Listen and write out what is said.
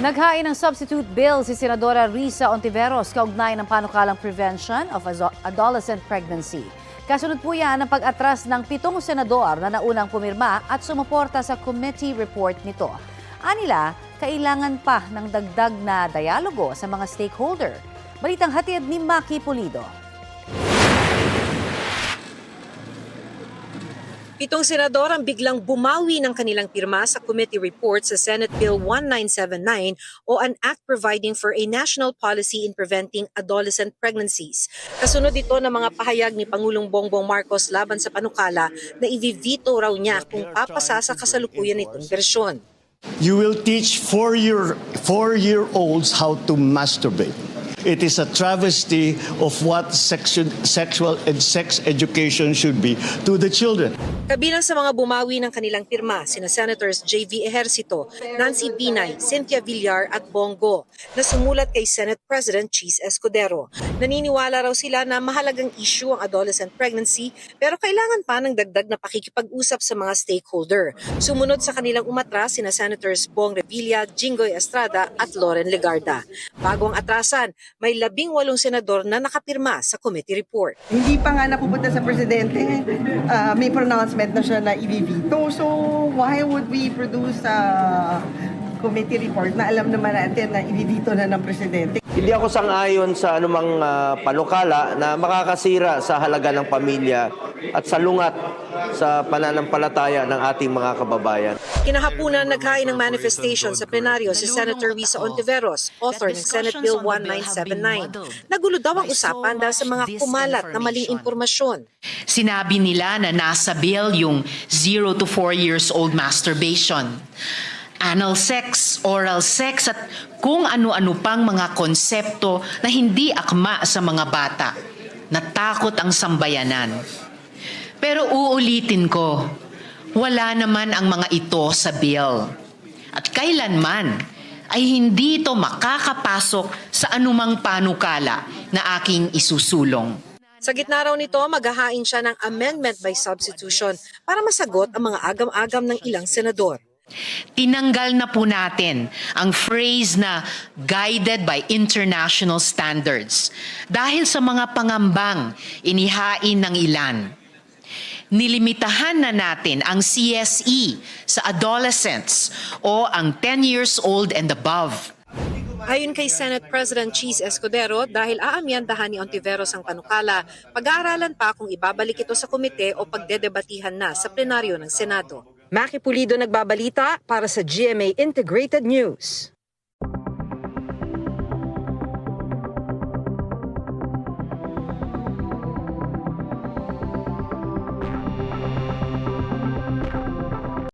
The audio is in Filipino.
Naghain ng substitute bill si Senadora Risa Ontiveros kaugnay ng panukalang prevention of adolescent pregnancy. Kasunod po yan ang pag-atras ng 7 senador na naunang pumirma at sumuporta sa committee report nito. Anila, kailangan pa ng dagdag na dialogo sa mga stakeholder. Balitang hatid ni Maki Pulido. 7 senador ang biglang bumawi ng kanilang pirma sa committee report sa Senate Bill 1979 o an act providing for a national policy in preventing adolescent pregnancies. Kasunod ito ng mga pahayag ni Pangulong Bongbong Marcos laban sa panukala na i-veto raw niya kung papasa sa kasalukuyan nitong bersyon. You will teach four-year-olds how to masturbate. It is a travesty of what sexual and sex education should be to the children. Kabilang sa mga bumawi ng kanilang pirma, sina Senators J.V. Ejercito, Nancy Binay, Cynthia Villar at Bongo na sumulat kay Senate President Cheese Escudero. Naniniwala raw sila na mahalagang issue ang adolescent pregnancy pero kailangan pa ng dagdag na pakikipag-usap sa mga stakeholder. Sumunod sa kanilang umatras sina Senators Bong Revilla, Jinggoy Estrada at Loren Legarda. Bago ang atrasan, may 18 senador na nakapirma sa committee report. Hindi pa nga napupunta sa presidente, may pronouncement na siya na i-veto. So why would we produce a committee report na alam naman natin na i-veto na ng presidente? Hindi ako sang-ayon sa anumang panukala na makakasira sa halaga ng pamilya at salungat sa pananampalataya ng ating mga kababayan. Kinahapunan naghain ng manifestation sa plenaryo si Senator Risa Ontiveros, author ng Senate Bill 1979. Nagulo daw ang usapan dahil sa mga kumalat na maling impormasyon. Sinabi nila na nasa bill yung 0 to 4 years old masturbation, anal sex, oral sex at kung ano-ano pang mga konsepto na hindi akma sa mga bata. Natakot ang sambayanan. Pero uulitin ko, wala naman ang mga ito sa bill. At kailanman ay hindi ito makakapasok sa anumang panukala na aking isusulong. Sa gitna raw nito, maghahain siya ng amendment by substitution para masagot ang mga agam-agam ng ilang senador. Tinanggal na po natin ang phrase na guided by international standards dahil sa mga pangambang inihain ng ilan. Nilimitahan na natin ang CSE sa adolescents o ang 10 years old and above. Ayon kay Senate President Cheese Escudero, dahil aamyandahan ni Ontiveros ang panukala, pag-aaralan pa kung ibabalik ito sa komite o pagdedebatihan na sa plenaryo ng Senado. Maki Pulido nagbabalita para sa GMA Integrated News.